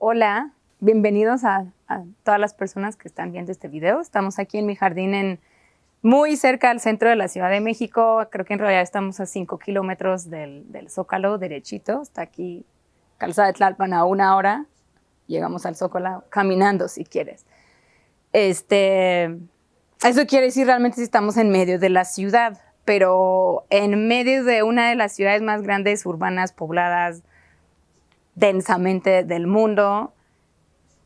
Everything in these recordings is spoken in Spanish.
Hola, bienvenidos a todas las personas que están viendo este video. Estamos aquí en mi jardín muy cerca al centro de la Ciudad de México. Creo que en realidad estamos a 5 kilómetros del Zócalo, derechito. Está aquí Calzada de Tlalpan a 1 hora. Llegamos al Zócalo caminando si quieres. Eso quiere decir realmente si estamos en medio de la ciudad, pero en medio de una de las ciudades más grandes, urbanas, pobladas, densamente del mundo.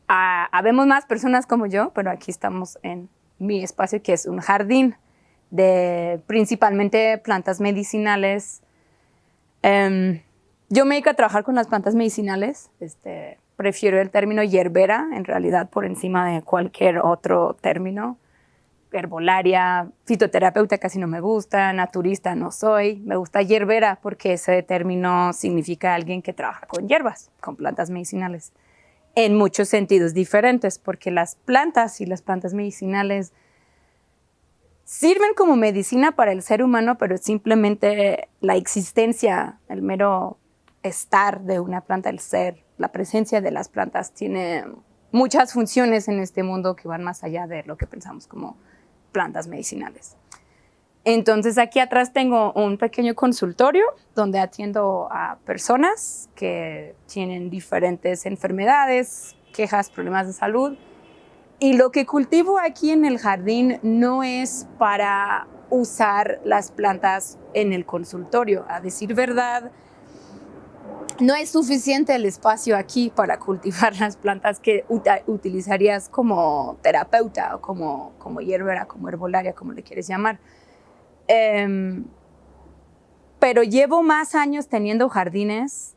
Habemos más personas como yo, pero aquí estamos en mi espacio, que es un jardín de principalmente plantas medicinales. Yo me dedico a trabajar con las plantas medicinales. Prefiero el término hierbera, en realidad, por encima de cualquier otro término. Herbolaria, fitoterapeuta casi no me gusta, naturista no soy. Me gusta hierbera porque ese término significa alguien que trabaja con hierbas, con plantas medicinales, en muchos sentidos diferentes, porque las plantas y las plantas medicinales sirven como medicina para el ser humano, pero simplemente la existencia, el mero estar de una planta, el ser, la presencia de las plantas tiene muchas funciones en este mundo que van más allá de lo que pensamos como plantas medicinales. Entonces aquí atrás tengo un pequeño consultorio donde atiendo a personas que tienen diferentes enfermedades, quejas, problemas de salud. Y lo que cultivo aquí en el jardín no es para usar las plantas en el consultorio. A decir verdad, no es suficiente el espacio aquí para cultivar las plantas que utilizarías como terapeuta o como hierbera, como herbolaria, como le quieres llamar. Pero llevo más años teniendo jardines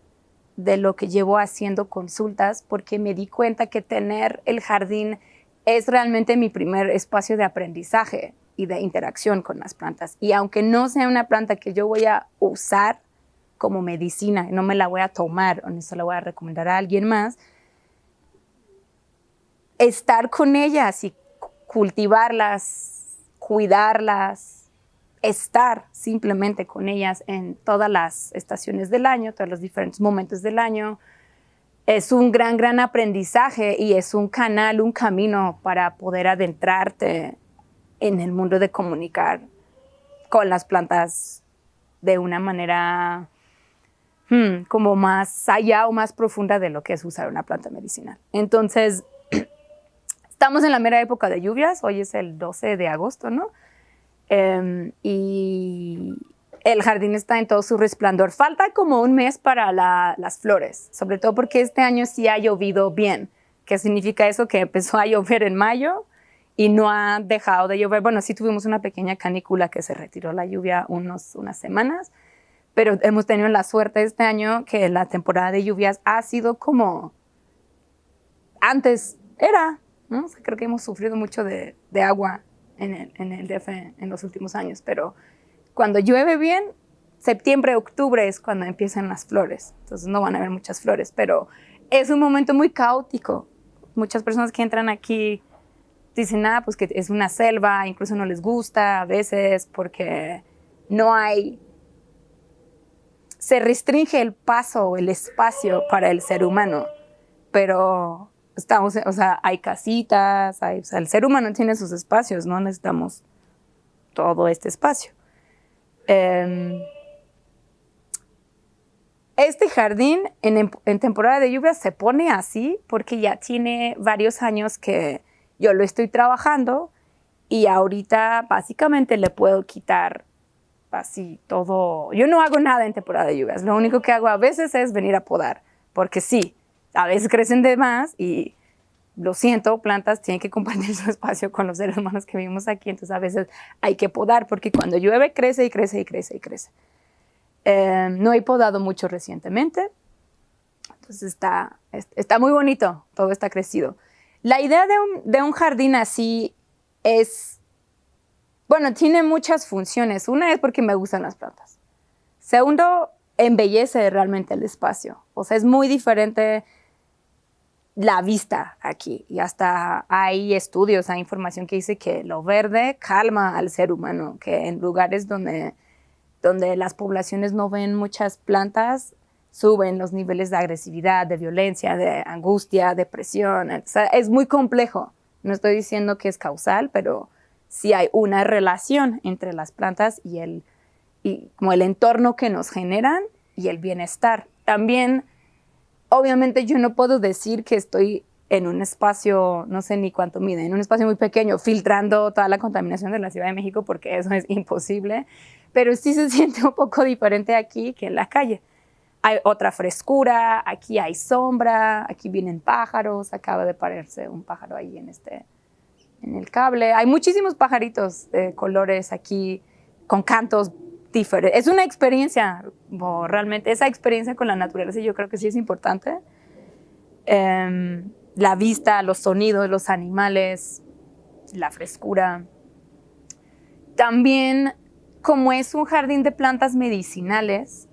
de lo que llevo haciendo consultas, porque me di cuenta que tener el jardín es realmente mi primer espacio de aprendizaje y de interacción con las plantas. Y aunque no sea una planta que yo voy a usar como medicina, no me la voy a tomar o no se la voy a recomendar a alguien más, estar con ellas y cultivarlas, cuidarlas, estar simplemente con ellas en todas las estaciones del año, todos los diferentes momentos del año, es un gran aprendizaje y es un canal, un camino para poder adentrarte en el mundo de comunicar con las plantas de una manera como más allá o más profunda de lo que es usar una planta medicinal. Entonces, estamos en la mera época de lluvias, hoy es el 12 de agosto, ¿no? Y el jardín está en todo su resplandor. Falta como un mes para las flores, sobre todo porque este año sí ha llovido bien. ¿Qué significa eso? Que empezó a llover en mayo y no ha dejado de llover. Bueno, sí tuvimos una pequeña canícula que se retiró la lluvia unas semanas, pero hemos tenido la suerte este año que la temporada de lluvias ha sido como antes era, ¿no? O sea, creo que hemos sufrido mucho de agua en el DF en los últimos años, pero cuando llueve bien, septiembre, octubre es cuando empiezan las flores. Entonces no van a haber muchas flores, pero es un momento muy caótico. Muchas personas que entran aquí dicen, pues que es una selva, incluso no les gusta a veces porque no hay... Se restringe el paso, el espacio para el ser humano, pero estamos, o sea, hay casitas, o sea, el ser humano tiene sus espacios, no necesitamos todo este espacio. Este jardín en temporada de lluvia se pone así porque ya tiene varios años que yo lo estoy trabajando y ahorita básicamente le puedo quitar así todo. Yo no hago nada en temporada de lluvias. Lo único que hago a veces es venir a podar, porque sí, a veces crecen de más y lo siento, plantas tienen que compartir su espacio con los seres humanos que vivimos aquí, entonces a veces hay que podar porque cuando llueve crece y crece y crece y crece. No he podado mucho recientemente, entonces está muy bonito, todo está crecido. La idea de un jardín así es... Bueno, tiene muchas funciones. Una es porque me gustan las plantas. Segundo, embellece realmente el espacio. O sea, es muy diferente la vista aquí. Y hasta hay estudios, hay información que dice que lo verde calma al ser humano, que en lugares donde las poblaciones no ven muchas plantas, suben los niveles de agresividad, de violencia, de angustia, depresión. O sea, es muy complejo. No estoy diciendo que es causal, pero sí hay una relación entre las plantas y como el entorno que nos generan y el bienestar. También, obviamente, yo no puedo decir que estoy en un espacio, no sé ni cuánto mide, en un espacio muy pequeño, filtrando toda la contaminación de la Ciudad de México, porque eso es imposible, pero sí se siente un poco diferente aquí que en la calle. Hay otra frescura, aquí hay sombra, aquí vienen pájaros, acaba de pararse un pájaro ahí en el cable. Hay muchísimos pajaritos de colores aquí, con cantos diferentes. Es una experiencia, realmente, esa experiencia con la naturaleza yo creo que sí es importante. La vista, los sonidos, los animales, la frescura. También, como es un jardín de plantas medicinales,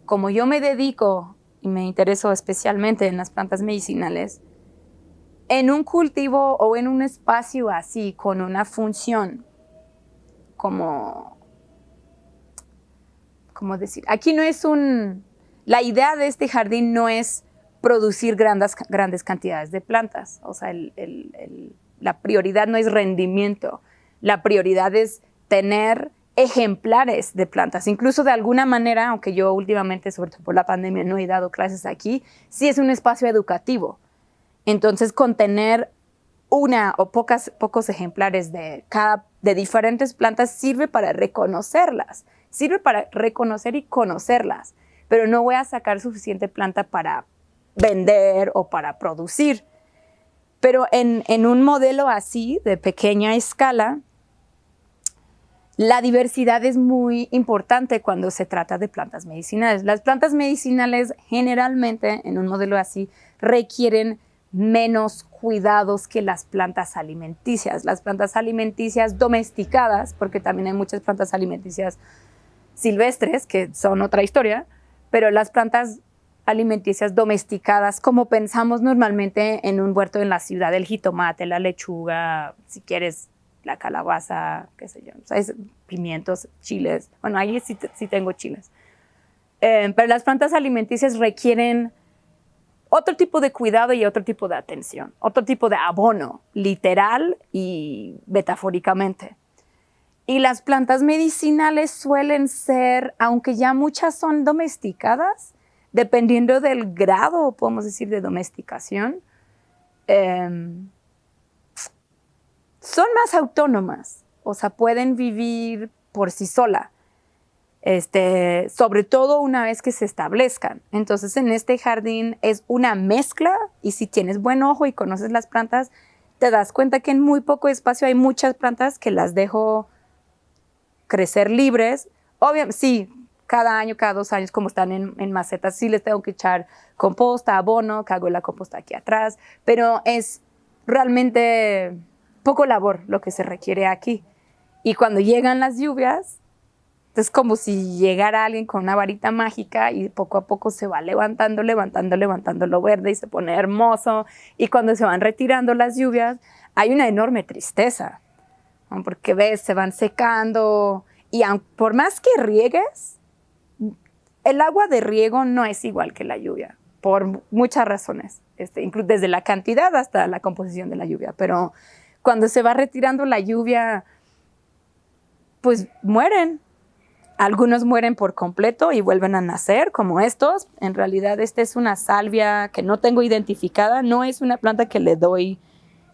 como yo me dedico y me intereso especialmente en las plantas medicinales, en un cultivo o en un espacio así, con una función, ¿cómo decir? Aquí no es la idea de este jardín no es producir grandes cantidades de plantas. O sea, la prioridad no es rendimiento. La prioridad es tener ejemplares de plantas. Incluso de alguna manera, aunque yo últimamente, sobre todo por la pandemia, no he dado clases aquí, sí es un espacio educativo. Entonces, con tener una o pocos ejemplares de diferentes plantas sirve para reconocerlas. Sirve para reconocer y conocerlas. Pero no voy a sacar suficiente planta para vender o para producir. Pero en un modelo así, de pequeña escala, la diversidad es muy importante cuando se trata de plantas medicinales. Las plantas medicinales generalmente, en un modelo así, requieren menos cuidados que las plantas alimenticias. Las plantas alimenticias domesticadas, porque también hay muchas plantas alimenticias silvestres, que son otra historia, pero las plantas alimenticias domesticadas, como pensamos normalmente en un huerto en la ciudad, el jitomate, la lechuga, si quieres la calabaza, qué sé yo, ¿sabes? Pimientos, chiles. Bueno, ahí sí tengo chiles. Pero las plantas alimenticias requieren otro tipo de cuidado y otro tipo de atención, otro tipo de abono, literal y metafóricamente. Y las plantas medicinales suelen ser, aunque ya muchas son domesticadas, dependiendo del grado, podemos decir, de domesticación, son más autónomas, o sea, pueden vivir por sí sola, sobre todo una vez que se establezcan. Entonces, en este jardín es una mezcla, y si tienes buen ojo y conoces las plantas, te das cuenta que en muy poco espacio hay muchas plantas que las dejo crecer libres. Obviamente, sí, cada año, cada 2 años, como están en macetas, sí les tengo que echar composta, abono, que hago la composta aquí atrás, pero es realmente poco labor lo que se requiere aquí. Y cuando llegan las lluvias, es como si llegara alguien con una varita mágica y poco a poco se va levantando lo verde y se pone hermoso. Y cuando se van retirando las lluvias, hay una enorme tristeza, ¿no? Porque ves, se van secando y por más que riegues, el agua de riego no es igual que la lluvia, por muchas razones, incluso desde la cantidad hasta la composición de la lluvia. Pero cuando se va retirando la lluvia, pues mueren. Algunos mueren por completo y vuelven a nacer, como estos. En realidad, esta es una salvia que no tengo identificada. No es una planta que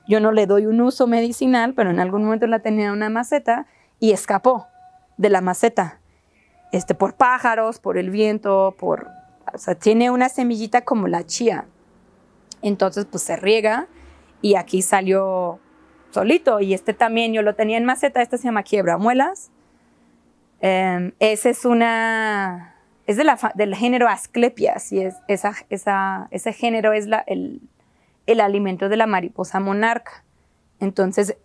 yo no le doy un uso medicinal, pero en algún momento la tenía en una maceta y escapó de la maceta. Por pájaros, por el viento, o sea, tiene una semillita como la chía. Entonces, pues se riega y aquí salió solito. Y también yo lo tenía en maceta. Se llama quiebramuelas. Ese es del género Asclepias, y ese género es el alimento de la mariposa monarca. Entonces,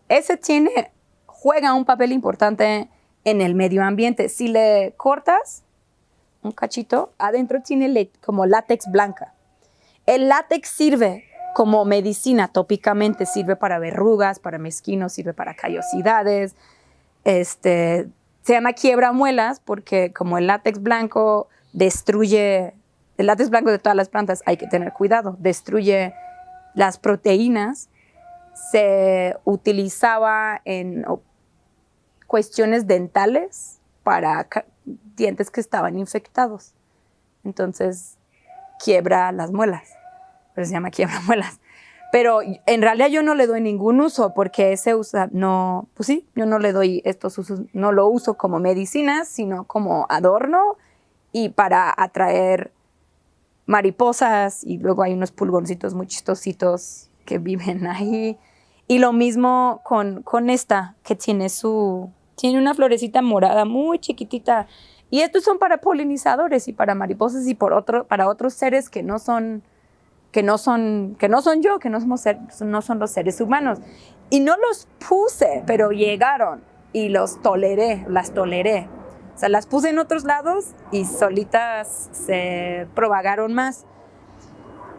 juega un papel importante en el medio ambiente. Si le cortas un cachito, adentro tiene como látex blanca. El látex sirve como medicina tópicamente, sirve para verrugas, para mezquinos, sirve para callosidades. Se llama quiebramuelas porque como el látex blanco destruye el látex blanco de todas las plantas hay que tener cuidado, destruye las proteínas. Se utilizaba en cuestiones dentales para dientes que estaban infectados. Entonces, quiebra las muelas. Pero se llama quiebra muelas. Pero en realidad yo no le doy ningún uso porque ese usa, no, pues sí, yo no le doy estos usos, no lo uso como medicina, sino como adorno y para atraer mariposas, y luego hay unos pulgoncitos muy chistositos que viven ahí. Y lo mismo con esta, que tiene una florecita morada muy chiquitita. Y estos son para polinizadores y para mariposas y para otros seres que no son yo, que no son los seres humanos. Y no los puse, pero llegaron y las toleré. O sea, las puse en otros lados y solitas se propagaron más.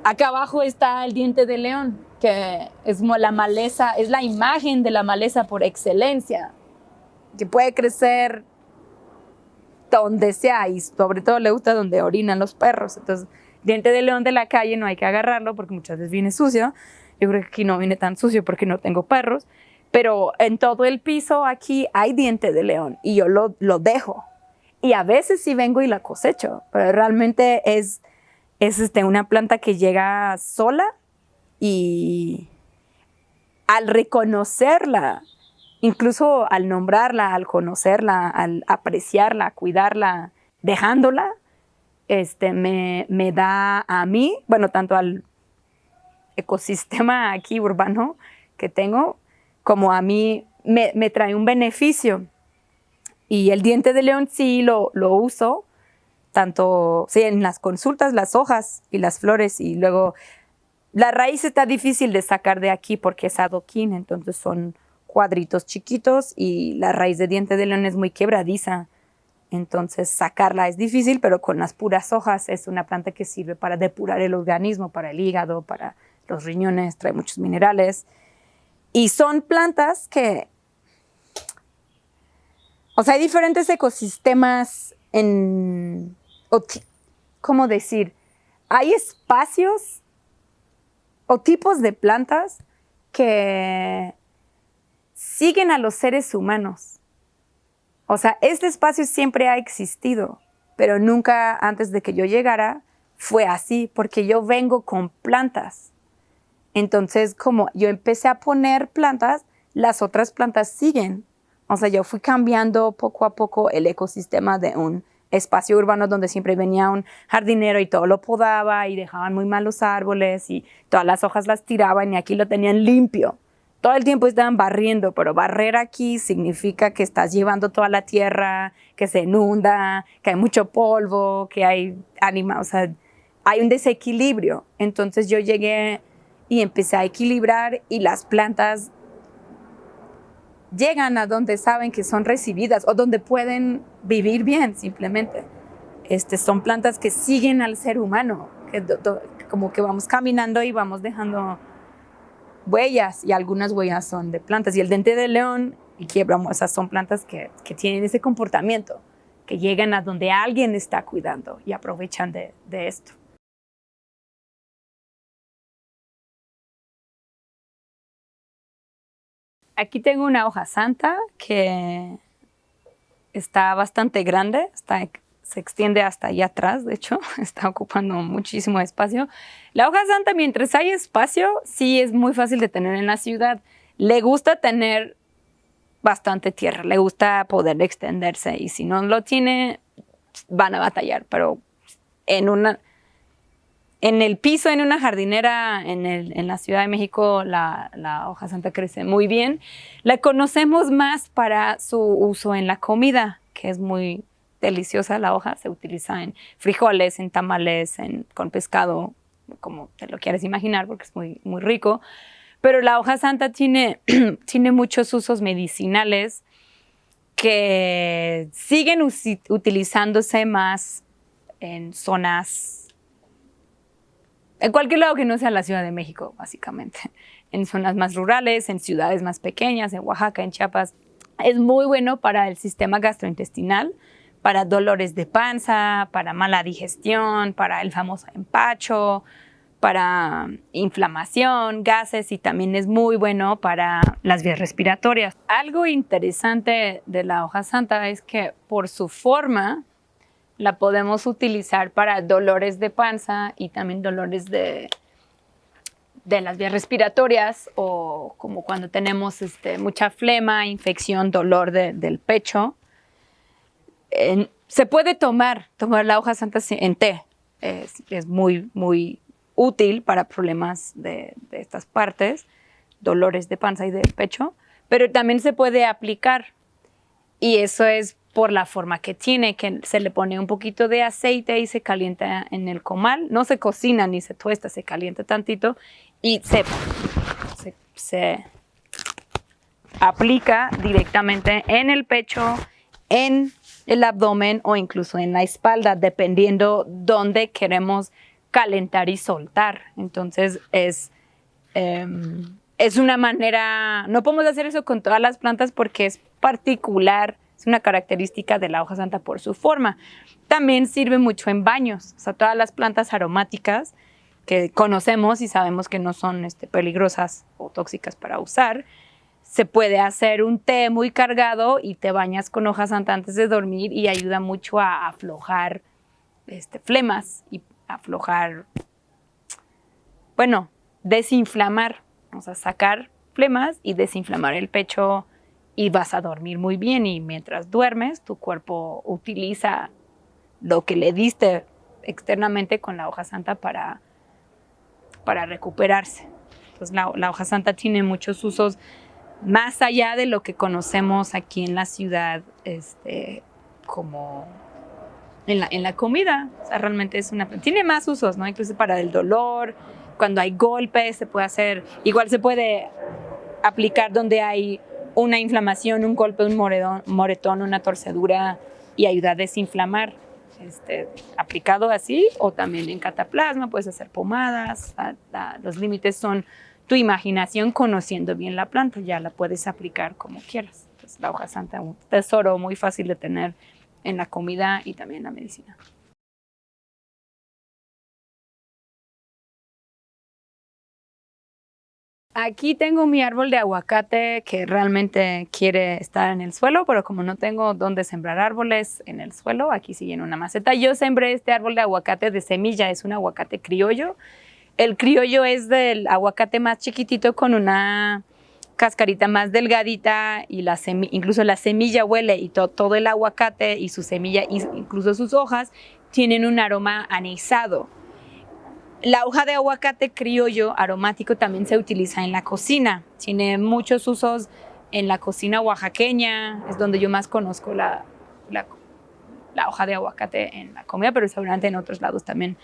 Acá abajo está el diente de león, que es como la maleza, es la imagen de la maleza por excelencia, que puede crecer donde sea y sobre todo le gusta donde orinan los perros. Entonces, diente de león de la calle no hay que agarrarlo porque muchas veces viene sucio. Yo creo que aquí no viene tan sucio porque no tengo perros, pero en todo el piso aquí hay diente de león y yo lo dejo. Y a veces sí vengo y la cosecho, pero realmente es una planta que llega sola y al reconocerla, incluso al nombrarla, al conocerla, al apreciarla, cuidarla, dejándola, me da a mí, bueno, tanto al ecosistema aquí urbano que tengo, como a mí me trae un beneficio. Y el diente de león sí lo uso, tanto sí, en las consultas, las hojas y las flores, y luego la raíz está difícil de sacar de aquí porque es adoquín, entonces son cuadritos chiquitos y la raíz de diente de león es muy quebradiza. Entonces sacarla es difícil, pero con las puras hojas es una planta que sirve para depurar el organismo, para el hígado, para los riñones, trae muchos minerales. Y son plantas que, o sea, hay diferentes ecosistemas ¿cómo decir? Hay espacios o tipos de plantas que siguen a los seres humanos. O sea, este espacio siempre ha existido, pero nunca antes de que yo llegara fue así, porque yo vengo con plantas. Entonces, como yo empecé a poner plantas, las otras plantas siguen. O sea, yo fui cambiando poco a poco el ecosistema de un espacio urbano donde siempre venía un jardinero y todo lo podaba y dejaban muy mal los árboles y todas las hojas las tiraban y aquí lo tenían limpio. Todo el tiempo estaban barriendo, pero barrer aquí significa que estás llevando toda la tierra, que se inunda, que hay mucho polvo, que hay o sea, hay un desequilibrio. Entonces yo llegué y empecé a equilibrar y las plantas llegan a donde saben que son recibidas o donde pueden vivir bien simplemente. Son plantas que siguen al ser humano, como que vamos caminando y vamos dejando huellas, y algunas huellas son de plantas. Y el diente de león y quiebra muesas son plantas que tienen ese comportamiento, que llegan a donde alguien está cuidando y aprovechan de esto. Aquí tengo una hoja santa que está bastante grande, se extiende hasta allá atrás, de hecho, está ocupando muchísimo espacio. La hoja santa, mientras hay espacio, sí es muy fácil de tener en la ciudad. Le gusta tener bastante tierra, le gusta poder extenderse, y si no lo tiene, van a batallar, pero en el piso, en una jardinera en la Ciudad de México, la hoja santa crece muy bien. La conocemos más para su uso en la comida, que es muy deliciosa la hoja. Se utiliza en frijoles, en tamales, con pescado, como te lo quieres imaginar, porque es muy, muy rico. Pero la hoja santa tiene muchos usos medicinales que siguen utilizándose más en zonas, en cualquier lado que no sea la Ciudad de México, básicamente. En zonas más rurales, en ciudades más pequeñas, en Oaxaca, en Chiapas. Es muy bueno para el sistema gastrointestinal para dolores de panza, para mala digestión, para el famoso empacho, para inflamación, gases, y también es muy bueno para las vías respiratorias. Algo interesante de la hoja santa es que por su forma la podemos utilizar para dolores de panza y también dolores de las vías respiratorias, o como cuando tenemos mucha flema, infección, dolor del pecho. Se puede tomar la hoja santa en té. Es muy, muy útil para problemas de estas partes, dolores de panza y del pecho, pero también se puede aplicar, y eso es por la forma que tiene, que se le pone un poquito de aceite y se calienta en el comal. No se cocina ni se tuesta, se calienta tantito y se aplica directamente en el pecho, en el abdomen o incluso en la espalda, dependiendo dónde queremos calentar y soltar. Entonces es una manera, no podemos hacer eso con todas las plantas porque es particular, es una característica de la hoja santa por su forma. También sirve mucho en baños, o sea, todas las plantas aromáticas que conocemos y sabemos que no son peligrosas o tóxicas para usar. Se puede hacer un té muy cargado y te bañas con hoja santa antes de dormir y ayuda mucho a aflojar flemas y aflojar, bueno, desinflamar, o sea, sacar flemas y desinflamar el pecho, y vas a dormir muy bien, y mientras duermes tu cuerpo utiliza lo que le diste externamente con la hoja santa para recuperarse. Entonces la hoja santa tiene muchos usos más allá de lo que conocemos aquí en la ciudad, como en la comida. O sea, realmente tiene más usos, ¿no? Incluso para el dolor, cuando hay golpes, se puede hacer, igual se puede aplicar donde hay una inflamación, un golpe, un moretón, una torcedura, y ayuda a desinflamar. Aplicado así, o también en cataplasma, puedes hacer pomadas. Los límites son tu imaginación, conociendo bien la planta, ya la puedes aplicar como quieras. Entonces, la hoja santa, un tesoro muy fácil de tener en la comida y también en la medicina. Aquí tengo mi árbol de aguacate que realmente quiere estar en el suelo, pero como no tengo dónde sembrar árboles en el suelo, aquí sigue en una maceta. Yo sembré este árbol de aguacate de semilla, es un aguacate criollo. El criollo es del aguacate más chiquitito con una cascarita más delgadita, y incluso la semilla huele, y todo el aguacate y su semilla, incluso sus hojas, tienen un aroma anisado. La hoja de aguacate criollo aromático también se utiliza en la cocina. Tiene muchos usos en la cocina oaxaqueña, es donde yo más conozco la hoja de aguacate en la comida, pero seguramente en otros lados también,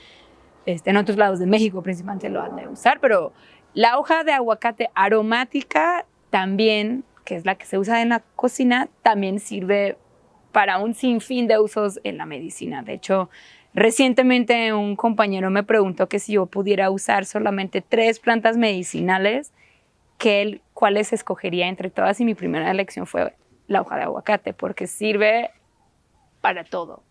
en otros lados de México principalmente lo han de usar. Pero la hoja de aguacate aromática también, que es la que se usa en la cocina, también sirve para un sinfín de usos en la medicina. De hecho, recientemente un compañero me preguntó que si yo pudiera usar solamente 3 plantas medicinales, cuáles escogería entre todas, y mi primera elección fue la hoja de aguacate, porque sirve para todo.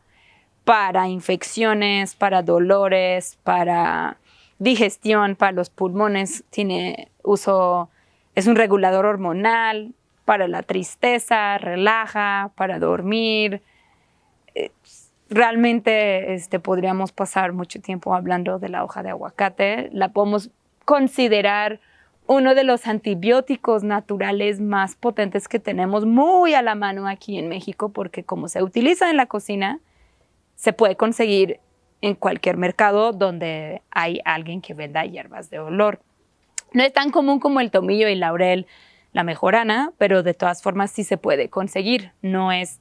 Para infecciones, para dolores, para digestión, para los pulmones, tiene uso, es un regulador hormonal, para la tristeza, relaja, para dormir. Realmente podríamos pasar mucho tiempo hablando de la hoja de aguacate. La podemos considerar uno de los antibióticos naturales más potentes que tenemos muy a la mano aquí en México, porque como se utiliza en la cocina, se puede conseguir en cualquier mercado donde hay alguien que venda hierbas de olor. No es tan común como el tomillo y el laurel, la mejorana, pero de todas formas sí se puede conseguir. No es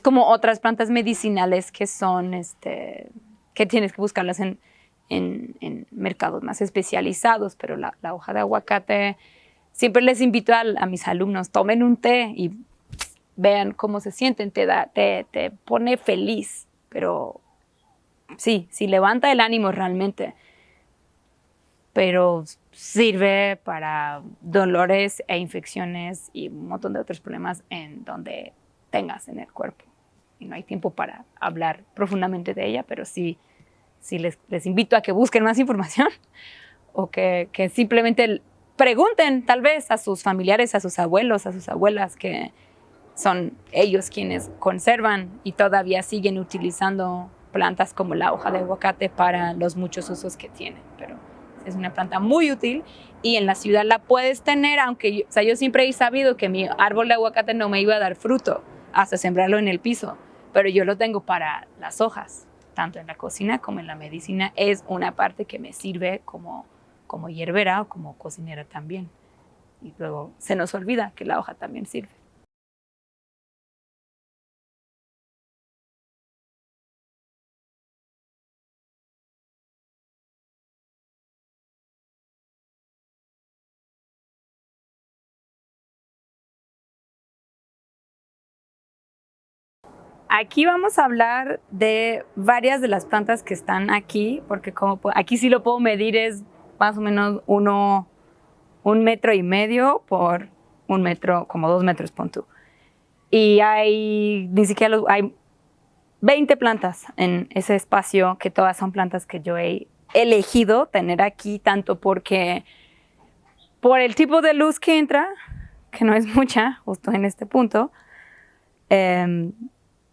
como otras plantas medicinales que son, que tienes que buscarlas en mercados más especializados, pero la hoja de aguacate, siempre les invito a mis alumnos, tomen un té y vean cómo se sienten, te pone feliz, pero sí levanta el ánimo realmente, pero sirve para dolores e infecciones y un montón de otros problemas en donde tengas en el cuerpo. y no hay tiempo para hablar profundamente de ella, pero sí les invito a que busquen más información o que simplemente pregunten tal vez a sus familiares, a sus abuelos, a sus abuelas, que son ellos quienes conservan y todavía siguen utilizando plantas como la hoja de aguacate para los muchos usos que tiene. Pero es una planta muy útil y en la ciudad la puedes tener, aunque yo siempre he sabido que mi árbol de aguacate no me iba a dar fruto hasta sembrarlo en el piso, pero yo lo tengo para las hojas, tanto en la cocina como en la medicina. Es una parte que me sirve como hierbera o como cocinera también. Y luego se nos olvida que la hoja también sirve. Aquí vamos a hablar de varias de las plantas que están aquí, porque aquí sí lo puedo medir, es más o menos 1,5 metros por 1 metro, como 2 metros, pon tú. Y hay 20 plantas en ese espacio, que todas son plantas que yo he elegido tener aquí, tanto porque por el tipo de luz que entra, que no es mucha, justo en este punto,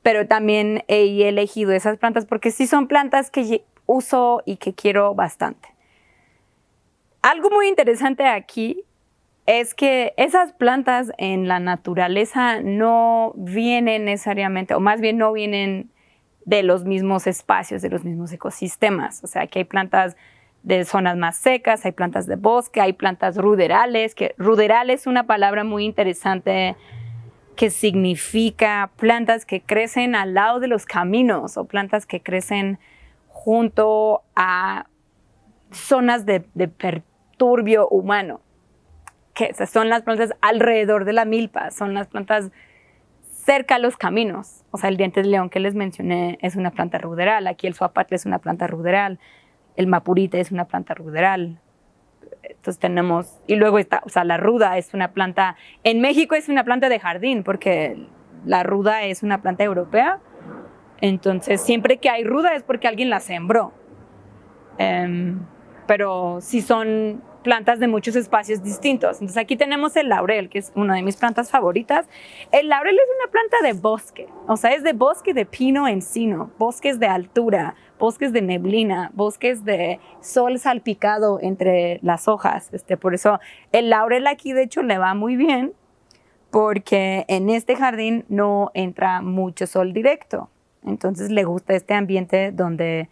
pero también he elegido esas plantas porque sí son plantas que uso y que quiero bastante. Algo muy interesante aquí es que esas plantas en la naturaleza no vienen necesariamente, o más bien no vienen de los mismos espacios, de los mismos ecosistemas. O sea, que hay plantas de zonas más secas, hay plantas de bosque, hay plantas ruderales, que ruderal es una palabra muy interesante que significa plantas que crecen al lado de los caminos o plantas que crecen junto a zonas de perturbio humano, que son las plantas alrededor de la milpa, son las plantas cerca a los caminos. O sea, el diente de león que les mencioné es una planta ruderal, aquí el suapatle es una planta ruderal, el mapurite es una planta ruderal. Entonces tenemos, y luego está, o sea, la ruda es una planta, en México es una planta de jardín, porque la ruda es una planta europea, entonces siempre que hay ruda es porque alguien la sembró. Pero sí son plantas de muchos espacios distintos. Entonces aquí tenemos el laurel, que es una de mis plantas favoritas. El laurel es una planta de bosque, o sea, es de bosque de pino encino, bosques de altura, bosques de neblina, bosques de sol salpicado entre las hojas. Por eso el laurel aquí de hecho le va muy bien, porque en este jardín no entra mucho sol directo. Entonces le gusta este ambiente donde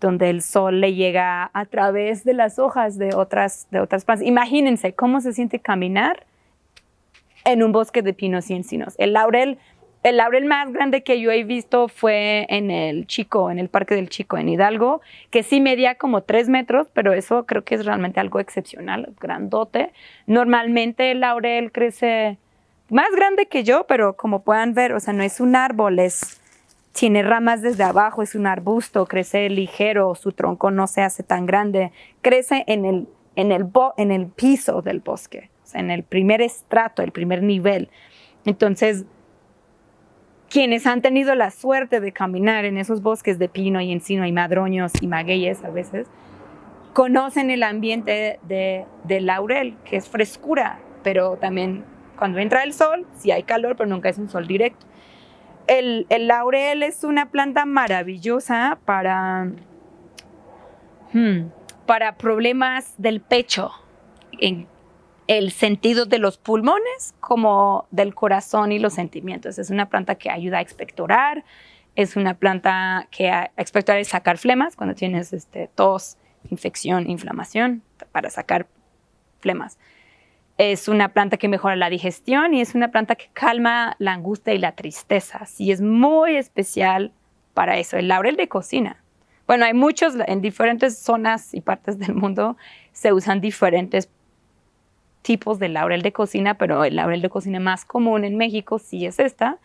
el sol le llega a través de las hojas de otras plantas. Imagínense cómo se siente caminar en un bosque de pinos y encinos. El laurel más grande que yo he visto fue en el Parque del Chico, en Hidalgo, que sí medía como 3 metros, pero eso creo que es realmente algo excepcional, grandote. Normalmente el laurel crece más grande que yo, pero como puedan ver, o sea, no es un árbol, tiene ramas desde abajo, es un arbusto, crece ligero, su tronco no se hace tan grande, crece en el piso del bosque, o sea, en el primer estrato, el primer nivel. Entonces, quienes han tenido la suerte de caminar en esos bosques de pino y encino y madroños y magueyes a veces, conocen el ambiente del laurel, que es frescura, pero también cuando entra el sol, sí hay calor, pero nunca es un sol directo. El laurel es una planta maravillosa para problemas del pecho, en el sentido de los pulmones como del corazón y los sentimientos. Es una planta que ayuda a expectorar, es una planta que a expectorar es sacar flemas cuando tienes tos, infección, inflamación, para sacar flemas. Es una planta que mejora la digestión y es una planta que calma la angustia y la tristeza. Sí, es muy especial para eso. El laurel de cocina. Bueno, hay muchos, en diferentes zonas y partes del mundo se usan diferentes tipos de laurel de cocina, pero el laurel de cocina más común en México sí es esta.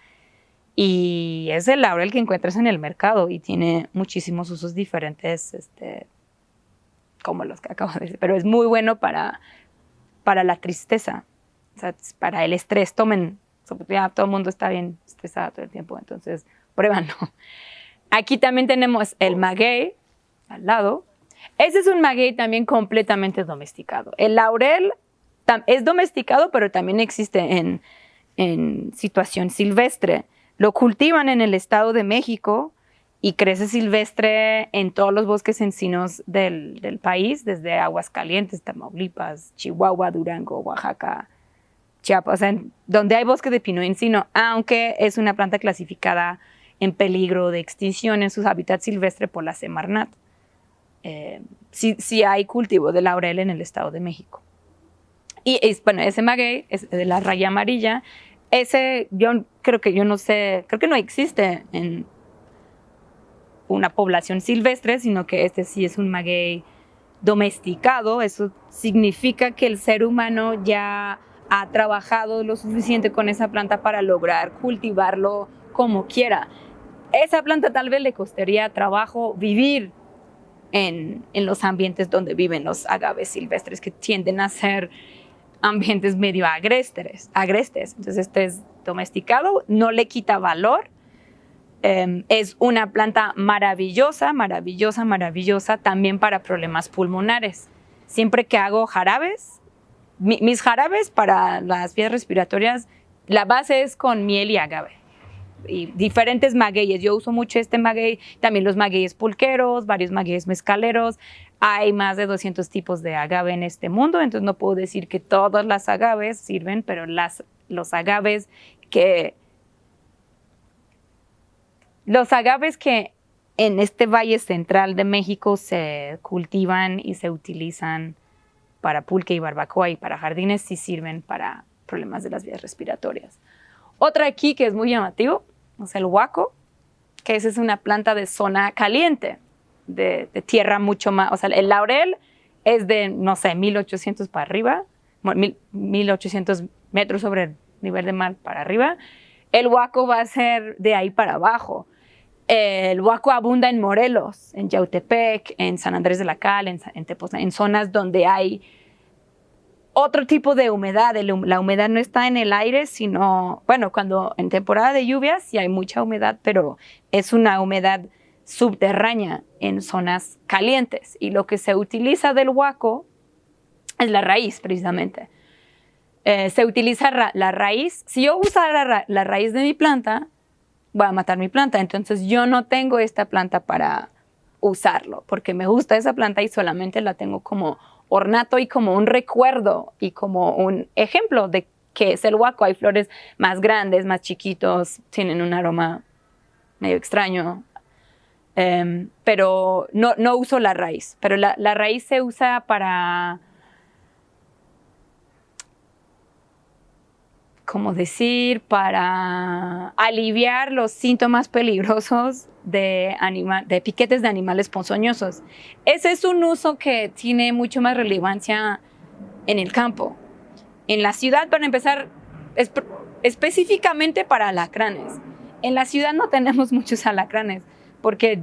Y es el laurel que encuentras en el mercado y tiene muchísimos usos diferentes, como los que acabo de decir. Pero es muy bueno para la tristeza, o sea, para el estrés. Ya todo el mundo está bien estresado todo el tiempo, entonces prueba no. Aquí también tenemos el maguey al lado. Ese es un maguey también completamente domesticado. El laurel es domesticado, pero también existe en situación silvestre. Lo cultivan en el Estado de México y crece silvestre en todos los bosques encinos del país, desde Aguascalientes, Tamaulipas, Chihuahua, Durango, Oaxaca, Chiapas, o sea, donde hay bosque de pino encino, aunque es una planta clasificada en peligro de extinción en sus hábitats silvestres por la Semarnat. Sí hay cultivo de laurel en el Estado de México. Y bueno, ese maguey es de la raya amarilla. Ese creo que no existe en una población silvestre, sino que este sí es un maguey domesticado. Eso significa que el ser humano ya ha trabajado lo suficiente con esa planta para lograr cultivarlo como quiera. Esa planta tal vez le costaría trabajo vivir en los ambientes donde viven los agaves silvestres, que tienden a ser ambientes medio agrestes. Entonces este es domesticado, no le quita valor. Es una planta maravillosa también para problemas pulmonares. Siempre que hago jarabes, mis jarabes para las vías respiratorias, la base es con miel y agave. Y diferentes magueyes. Yo uso mucho este maguey, también los magueyes pulqueros, varios magueyes mezcaleros. Hay más de 200 tipos de agave en este mundo, entonces no puedo decir que todas las agaves sirven, pero los agaves que en este valle central de México se cultivan y se utilizan para pulque y barbacoa y para jardines, sí sirven para problemas de las vías respiratorias. Otra aquí que es muy llamativo es el huaco, que esa es una planta de zona caliente, de tierra mucho más, o sea, el laurel es de, no sé, 1800 para arriba, 1800 metros sobre el nivel del mar para arriba. El huaco va a ser de ahí para abajo. El huaco abunda en Morelos, en Yautepec, en San Andrés de la Cal, en Tepoztlán, en zonas donde hay otro tipo de humedad. La humedad no está en el aire, sino, bueno, cuando en temporada de lluvias sí hay mucha humedad, pero es una humedad subterránea en zonas calientes. Y lo que se utiliza del huaco es la raíz, precisamente. Se utiliza la raíz. Si yo usara la raíz de mi planta, voy a matar mi planta. Entonces yo no tengo esta planta para usarlo, porque me gusta esa planta y solamente la tengo como ornato y como un recuerdo y como un ejemplo de que es el huaco. Hay flores más grandes, más chiquitos, tienen un aroma medio extraño, pero no uso la raíz. Pero la raíz se usa para, ¿cómo decir? Para aliviar los síntomas peligrosos de piquetes de animales ponzoñosos. Ese es un uso que tiene mucho más relevancia en el campo. En la ciudad, para empezar, específicamente para alacranes. En la ciudad no tenemos muchos alacranes porque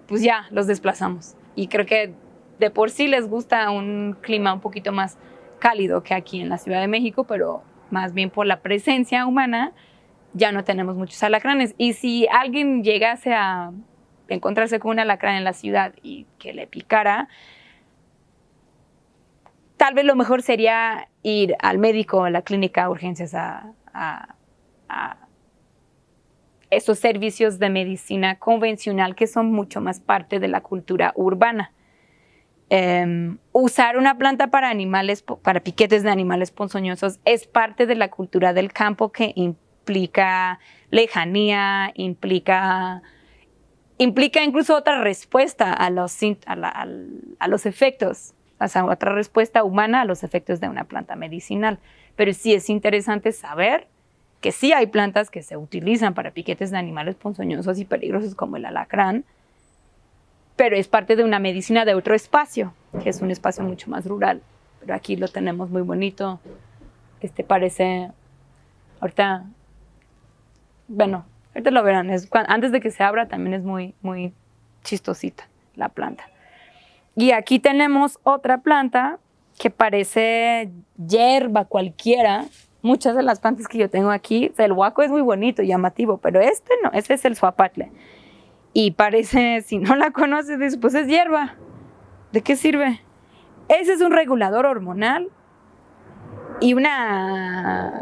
pues ya los desplazamos. Y creo que de por sí les gusta un clima un poquito más cálido que aquí en la Ciudad de México, pero más bien por la presencia humana ya no tenemos muchos alacranes. Y si alguien llegase a encontrarse con un alacrán en la ciudad y que le picara, tal vez lo mejor sería ir al médico, a la clínica de urgencias, a esos servicios de medicina convencional que son mucho más parte de la cultura urbana. Usar una planta para piquetes de animales ponzoñosos es parte de la cultura del campo, que implica lejanía, implica incluso otra respuesta a los efectos, o sea, otra respuesta humana a los efectos de una planta medicinal. Pero sí es interesante saber que sí hay plantas que se utilizan para piquetes de animales ponzoñosos y peligrosos como el alacrán, pero es parte de una medicina de otro espacio, que es un espacio mucho más rural. Pero aquí lo tenemos muy bonito. Parece, ahorita lo verán. Antes de que se abra también es muy, muy chistosita la planta. Y aquí tenemos otra planta que parece hierba cualquiera, muchas de las plantas que yo tengo aquí, o sea, el huaco es muy bonito, llamativo, pero este no, este es el suapatle. Y parece, si no la conoces, pues es hierba. ¿De qué sirve? Ese es un regulador hormonal y una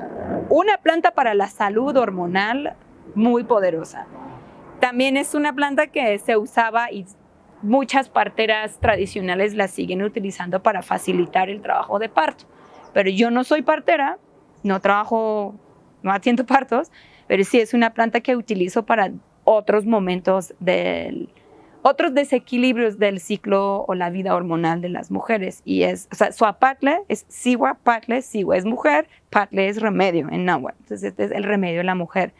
planta para la salud hormonal muy poderosa. También es una planta que se usaba y muchas parteras tradicionales la siguen utilizando para facilitar el trabajo de parto. Pero yo no soy partera, no atiendo partos, pero sí es una planta que utilizo para otros momentos otros desequilibrios del ciclo o la vida hormonal de las mujeres. Y suapatle es sihuapatle, siwa es mujer, patle es remedio en náhuatl. Entonces este es el remedio de la mujer.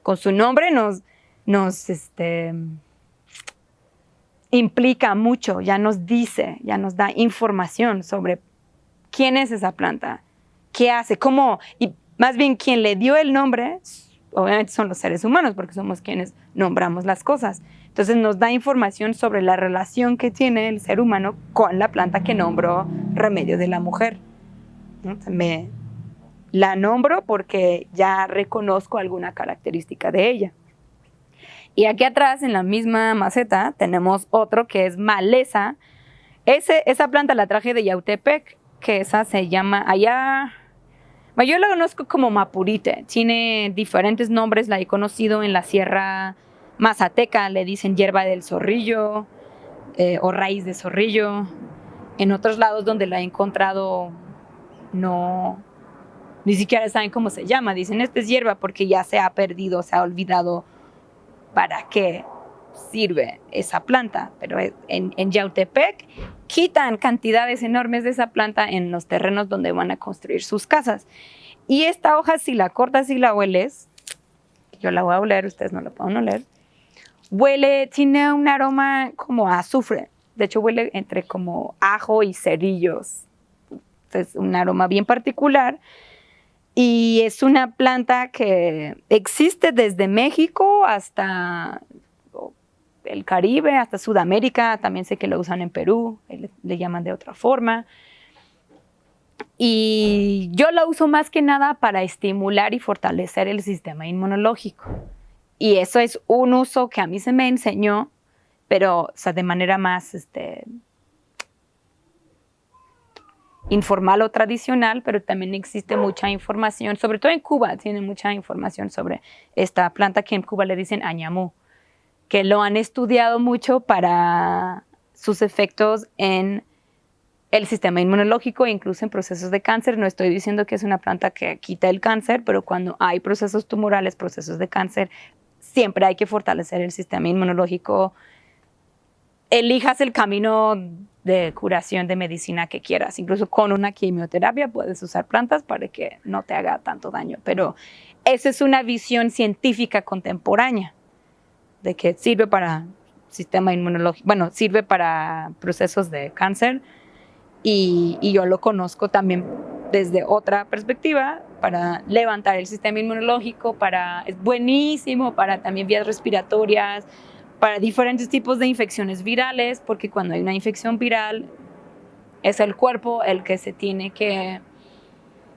Con su nombre nos implica mucho, ya nos dice, ya nos da información sobre quién es esa planta, qué hace, cómo, y más bien quien le dio el nombre, obviamente son los seres humanos, porque somos quienes nombramos las cosas. Entonces nos da información sobre la relación que tiene el ser humano con la planta que nombró remedio de la mujer. ¿No? La nombro porque ya reconozco alguna característica de ella. Y aquí atrás, en la misma maceta, tenemos otro que es maleza. Esa planta la traje de Yautepec, que esa se llama allá... Yo la conozco como mapurite. Tiene diferentes nombres. La he conocido en la Sierra Mazateca. Le dicen hierba del zorrillo o raíz de zorrillo. En otros lados donde la he encontrado, ni siquiera saben cómo se llama. Dicen, esta es hierba porque ya se ha perdido, se ha olvidado para qué sirve esa planta. Pero en Yautepec quitan cantidades enormes de esa planta en los terrenos donde van a construir sus casas. Y esta hoja, si la cortas y la hueles, yo la voy a oler, ustedes no la pueden oler, tiene un aroma como a azufre. De hecho, huele entre como ajo y cerillos. Es un aroma bien particular. Y es una planta que existe desde México hasta el Caribe, hasta Sudamérica. También sé que lo usan en Perú, le llaman de otra forma. Y yo la uso más que nada para estimular y fortalecer el sistema inmunológico. Y eso es un uso que a mí se me enseñó, pero de manera más informal o tradicional, pero también existe mucha información, sobre todo en Cuba, tiene mucha información sobre esta planta que en Cuba le dicen añamú, que lo han estudiado mucho para sus efectos en el sistema inmunológico, incluso en procesos de cáncer. No estoy diciendo que es una planta que quita el cáncer, pero cuando hay procesos tumorales, procesos de cáncer, siempre hay que fortalecer el sistema inmunológico. Elijas el camino de curación de medicina que quieras. Incluso con una quimioterapia puedes usar plantas para que no te haga tanto daño. Pero esa es una visión científica contemporánea de que sirve para sistema inmunológico, bueno, sirve para procesos de cáncer y yo lo conozco también desde otra perspectiva para levantar el sistema inmunológico, es buenísimo para también vías respiratorias, para diferentes tipos de infecciones virales, porque cuando hay una infección viral es el cuerpo el que se tiene que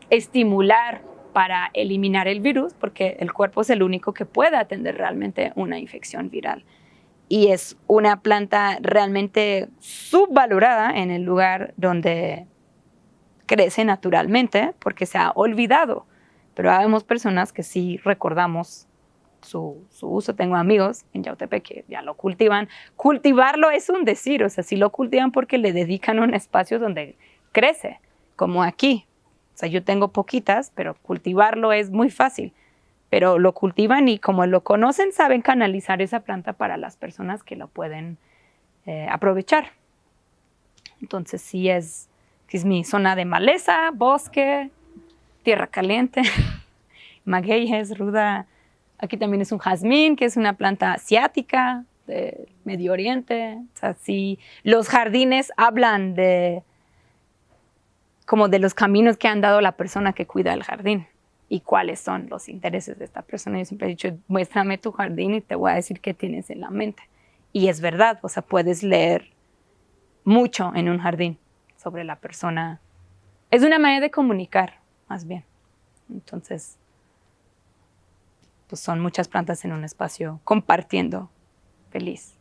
estimular para eliminar el virus, porque el cuerpo es el único que puede atender realmente una infección viral. Y es una planta realmente subvalorada en el lugar donde crece naturalmente, porque se ha olvidado. Pero habemos personas que sí recordamos su uso. Tengo amigos en Yautepec que ya lo cultivan. Cultivarlo es un decir, o sea, sí lo cultivan porque le dedican un espacio donde crece, como aquí. O sea, yo tengo poquitas, pero cultivarlo es muy fácil. Pero lo cultivan y como lo conocen, saben canalizar esa planta para las personas que lo pueden aprovechar. Entonces sí es mi zona de maleza, bosque, tierra caliente, magueyes, ruda. Aquí también es un jazmín, que es una planta asiática del Medio Oriente. O sea, sí, los jardines hablan como de los caminos que han dado la persona que cuida el jardín y cuáles son los intereses de esta persona. Yo siempre he dicho, muéstrame tu jardín y te voy a decir qué tienes en la mente. Y es verdad, o sea, puedes leer mucho en un jardín sobre la persona. Es una manera de comunicar, más bien. Entonces, pues son muchas plantas en un espacio compartiendo feliz.